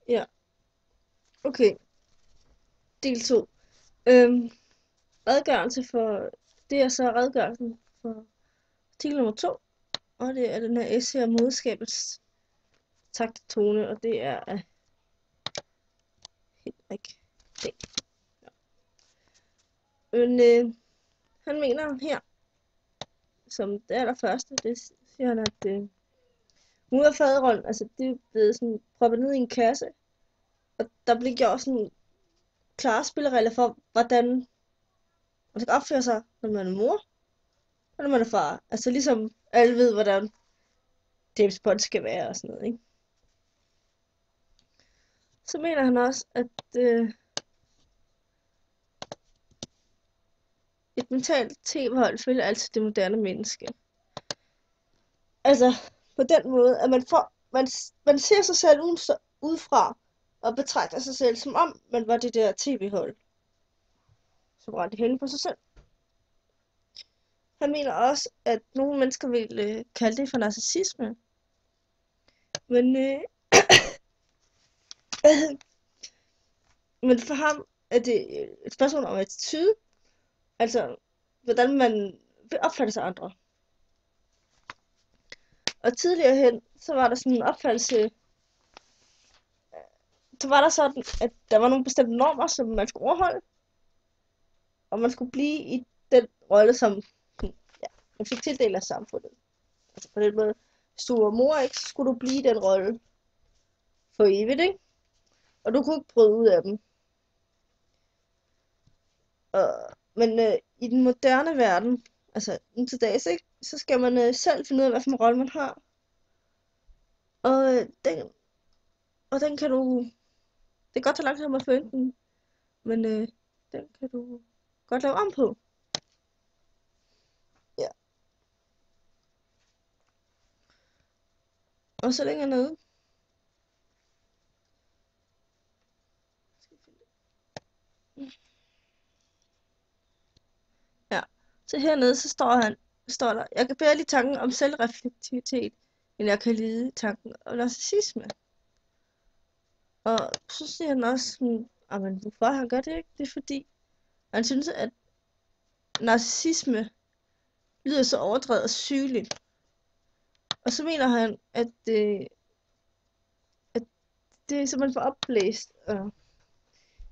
Ja, okay. Del 2. Redegørelse for... Det er så redegørelsen for artikel nummer 2. Og det er den her essay om moderskabets takt og tone, og det er af Henrik D. Ja. Men han mener her, som det allerførste, det siger han, at nu er faderrollen, altså det er blevet sådan proppet ned i en kasse, og der bliver gjort sådan klare spilleregler for, hvordan man skal opføre sig, når man er mor, og når man er far. Altså ligesom alle ved, hvordan James Bond skal være og sådan noget, ikke? Så mener han også, at et mentalt tv-hold følger altid det moderne menneske. Altså, på den måde, at man ser sig selv udefra, og betragter sig selv, som om man var det der tv-hold, som rendte hen på sig selv. Han mener også, at nogle mennesker vil kalde det for narcissisme. Men, men for ham er det et spørgsmål om attitude. Altså, hvordan man vil opfatte sig andre. Og tidligere hen, så var der sådan en opfattelse, så var der sådan, at der var nogle bestemte normer, som man skulle overholde. Og man skulle blive i den rolle, som man fik tildelt af samfundet. Altså på den måde, hvis du var mor, ikke, så skulle du blive i den rolle for evigt, ikke? Og du kunne ikke bryde ud af dem. Men i den moderne verden, altså nu til dags, ikke, så skal man selv finde ud af, hvad for en rolle man har. Og den kan du... Det er godt tage lang tid at finde den, men den kan du godt lave om på. Ja. Og så længere nede. Ja. Så hernede, så står der, jeg kan bedre lide tanken om selvreflektivitet, end jeg kan lide tanken om narcissisme. Og så siger han også, men hvorfor han gør det ikke? Det er fordi, han synes, at narcissisme lyder så overdrevet og sygeligt. Og så mener han, at det er simpelthen for opblæst. Og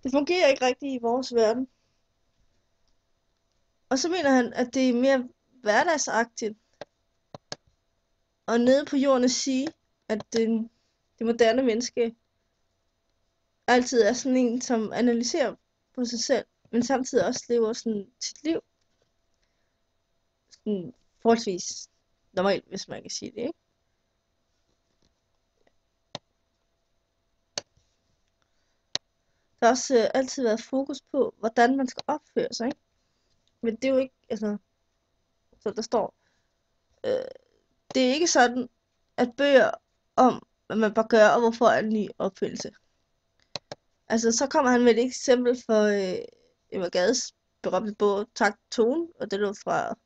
det fungerer ikke rigtigt i vores verden. Og så mener han, at det er mere hverdagsagtigt. Og nede på jorden at sige, at det moderne menneske altid er sådan en, som analyserer på sig selv, men samtidig også lever sådan sit liv. Sådan forholdsvis normalt, hvis man kan sige det, ikke? Der har også altid været fokus på, hvordan man skal opføre sig, ikke? Men det er jo ikke, altså, så der står, det er ikke sådan, at bøger om, hvad man bør gøre, og hvorfor er en ny opfyldelse. Altså, så kommer han med et eksempel for Emma Gades berømte bog, Takt Tone, og det lå fra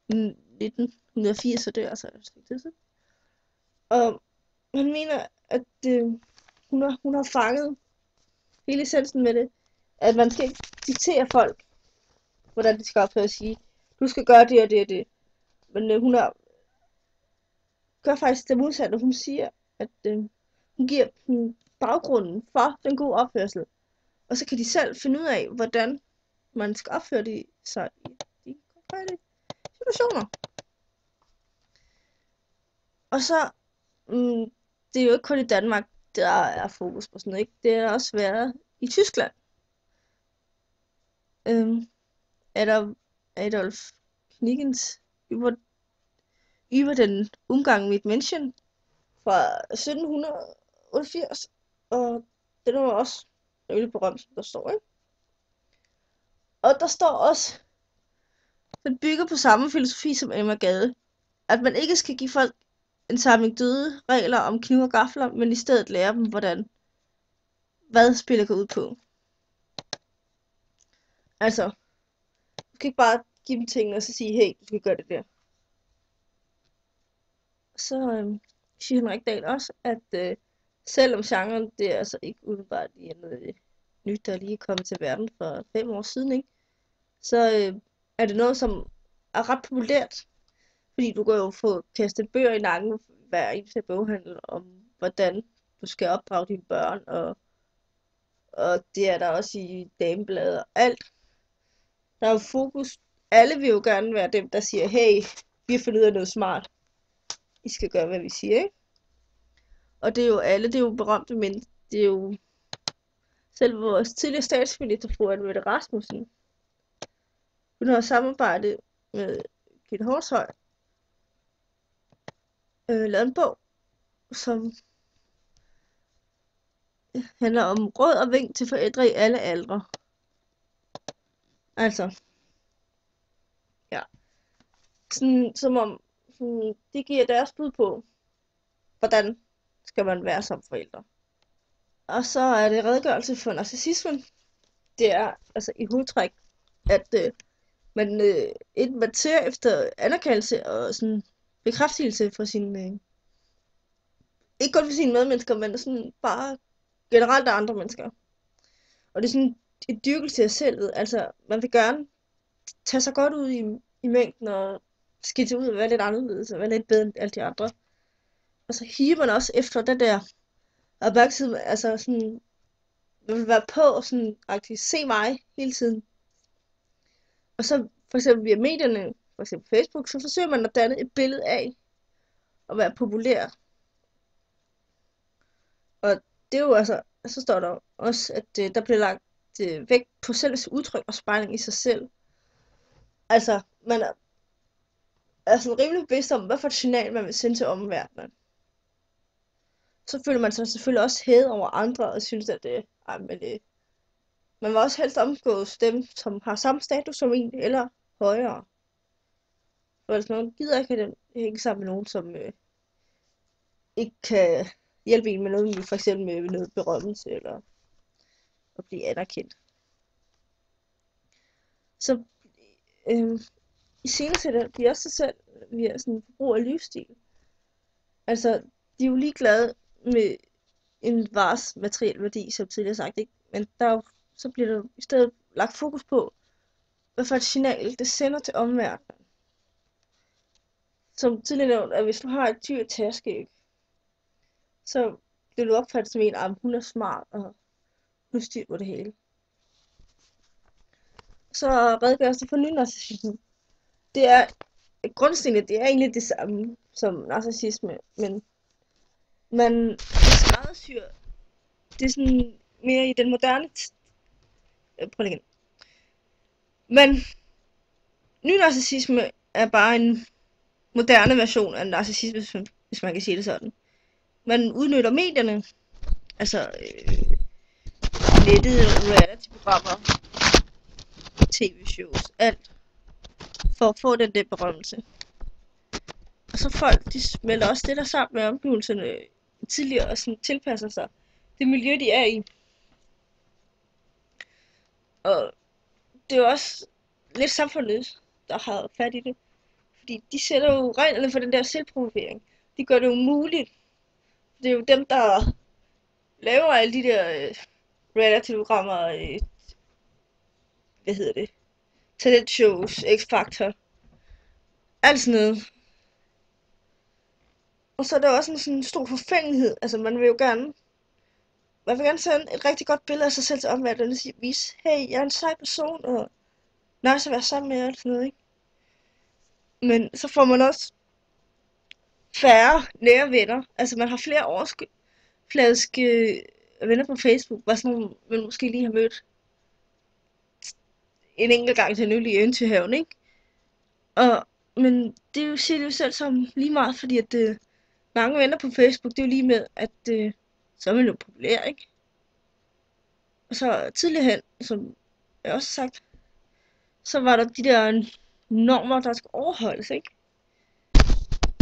1980, så det er altså det så. Og han mener, at hun har fanget hele essensen med det, at man skal ikke diktere folk, hvordan de skal opføre sig. Du skal gøre det og det og det. Men hun gør faktisk det modsatte. Hun siger, at hun giver dem baggrunden for den gode opførsel. Og så kan de selv finde ud af, hvordan man skal opføre sig i de konkrete situationer. Og så, det er jo ikke kun i Danmark, der er fokus på sådan noget, ikke? Det er også været i Tyskland. Adolf Knigens über den Umgang mit Menschen fra 1788, og den er også rimelig berømt, som der står, ikke? Og der står også, den bygger på samme filosofi som Emma Gade, at man ikke skal give folk en samling døde regler om kniv og gafler, men i stedet lære dem, hvad spillet går ud på. Altså, du skal ikke bare give dem ting og så sige, hey, du skal gøre det der. Så siger Henrik Dahl også, at Selvom genren, det er altså ikke umiddelbart lige noget nyt, der lige er kommet til verden for 5 år siden, ikke? Så er det noget, som er ret populært. Fordi du kan jo få kastet bøger i nakken hver eneste boghandel om, hvordan du skal opdrage dine børn, og det er der også i damebladet og alt. Der er jo fokus. Alle vil jo gerne være dem, der siger, hey, vi har fundet ud af noget smart. I skal gøre, hvad vi siger, ikke? Og det er jo alle, det er jo berømte mennesker. Det er jo selv vores tidligere statsminister, fru Anne Mette Rasmussen. Hun har samarbejdet med Gitte Horshøj. Lavet en bog, som handler om råd og vink til forældre i alle aldre. Altså, ja. Sådan, som om de giver deres bud på, hvordan skal man være som forældre. Og så er det redegørelse for narcissismen. Det er altså i hovedtræk, at man ser efter anerkendelse og sådan bekræftelse for sin ikke kun for sine medmennesker, men sådan bare generelt af andre mennesker. Og det er sådan en dyrkelse af selvet. Altså, man vil gerne tage sig godt ud i mængden og skille sig ud og være lidt anderledes og være lidt bedre end alle de andre. Og så higer man også efter den der opmærksomhed, altså sådan, man vil være på og sådan aktivt se mig hele tiden. Og så for eksempel via medierne, for eksempel Facebook, så forsøger man at danne et billede af at være populær. Og det er jo altså, så står der også, at der bliver lagt vægt på selve udtryk og spejling i sig selv. Altså, man er sådan rimelig bevidst om, hvad for et signal man vil sende til omverdenen. Så føler man sig selvfølgelig også hævet over andre og synes, at man vil også helst omgås dem, som har samme status som en, eller højere. For hvis man gider ikke have hænge sammen med nogen, som ikke kan hjælpe en med noget, for eksempel med noget berømmelse, eller at blive anerkendt. Så i scenesætter de også sig selv via sådan forbrug af livsstil. Altså, de er jo ligeglade med en vares materiel værdi, som tidligere sagt, ikke? Men så bliver der i stedet lagt fokus på, hvad for et signal det sender til omverdenen. Som tidligere nævnt, at hvis du har et dyrt tærskæg, så bliver du opfattet som en, at hun er smart og nu styr på det hele. Så redegørelsen for nynarcissisme. Det er grundstenen, det er egentlig det samme som narcissisme, men man skræddersyr. Det er sådan mere i den moderne prøv igen. Men nynarcissisme er bare en moderne version af narcissisme, hvis man kan sige det sådan. Man udnytter medierne, altså nettet, reality-programmer, tv-shows, alt, for at få den der berømmelse. Og så folk, de smelter også det der sammen med omgivelserne tidligere og sådan tilpasser sig det miljø, de er i. Og det er jo også lidt samfundet, der har fat i det. Fordi de sætter jo reglerne for den der selvprovokering. De gør det umuligt. Det er jo dem, der laver alle de der reality-programmer, hvad hedder det, talentshows, X-Factor, alt sådan noget. Og så er der også en sådan stor forfængelighed. Altså man vil gerne sende et rigtig godt billede af sig selv til omverdenen og vise, hey, jeg er en sej person, og nice at være sammen med, og sådan noget, ikke? Men så får man også færre nære venner. Altså man har flere overfladiske venner på Facebook, bare sådan nogle, man måske lige har mødt en enkelt gang til en øl i Ønskehaven, ikke? Men det er jo, siger det jo selv som lige meget, fordi at mange venner på Facebook, det er jo lige med, at så er man jo populær, ikke? Og så tidligere hen, som jeg også har sagt, så var der de der normer, der skulle overholdes, ikke?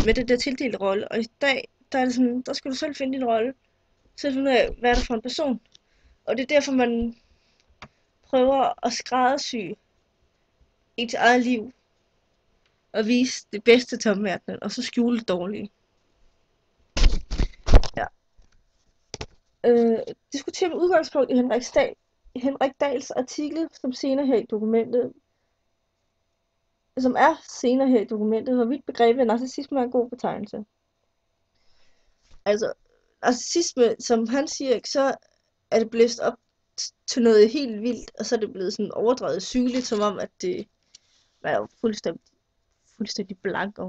Med det der tildelte rolle. Og i dag, der er det sådan, der skal du selv finde din rolle. Selv finde ud af, hvad er det for en person. Og det er derfor, man prøver at skræddersy ens eget liv. Og vise det bedste til omverdenen, og så skjule det dårlige. Ja. diskutere med udgangspunkt i Henrik Dahls artikel, som er senere her i dokumentet, hvorvidt begrebet narcissisme er en god betegnelse. Altså, narcissisme, som han siger, ikke, så er det blæst op til noget helt vildt, og så er det blevet sådan overdrevet sygeligt, som om, at det er jo fuldstændig blank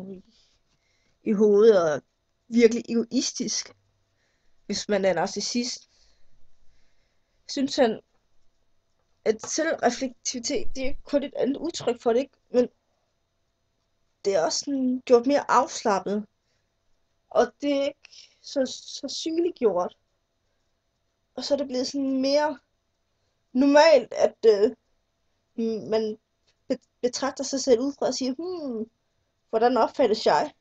i hovedet, og virkelig egoistisk, hvis man er narcissist. Synes han, at selvreflektivitet, det er kun et andet udtryk for det, ikke? Men det er også sådan gjort mere afslappet, og det er ikke så synliggjort. Og så er det blevet sådan mere normalt, at man betragter sig selv ud fra og siger, hvordan opfattes jeg?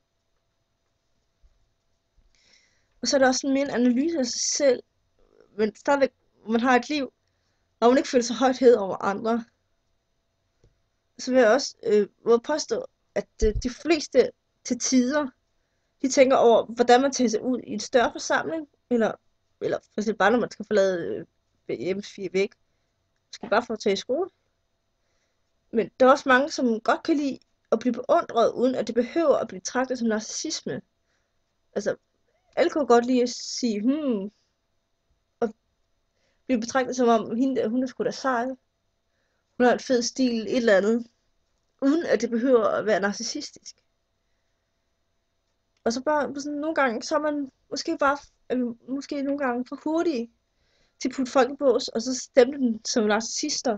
Og så er der også sådan mere en analyse af sig selv, men stadigvæk, man har et liv, og man ikke føler sig højt hævet over andre. Så vil jeg også påstå, at de fleste til tider, de tænker over, hvordan man tager sig ud i en større forsamling, eller for eksempel bare når man skal forlade hjemmes 4 væg. Man skal bare få at tage i skole. Men der er også mange, som godt kan lide at blive beundret, uden at det behøver at blive betragtet som narcissisme. Altså, alle kan godt lide at sige, og blive betragtet som om, hun er sgu da sej. Hun har en fed stil, et eller andet. Uden at det behøver at være narcissistisk. Og så bare sådan nogle gange, så er man måske nogle gange for hurtige til at putte folk i bås, og så stemple dem som narcissister,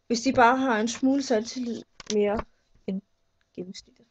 hvis de bare har en smule selvtillid mere end gennemsnittet.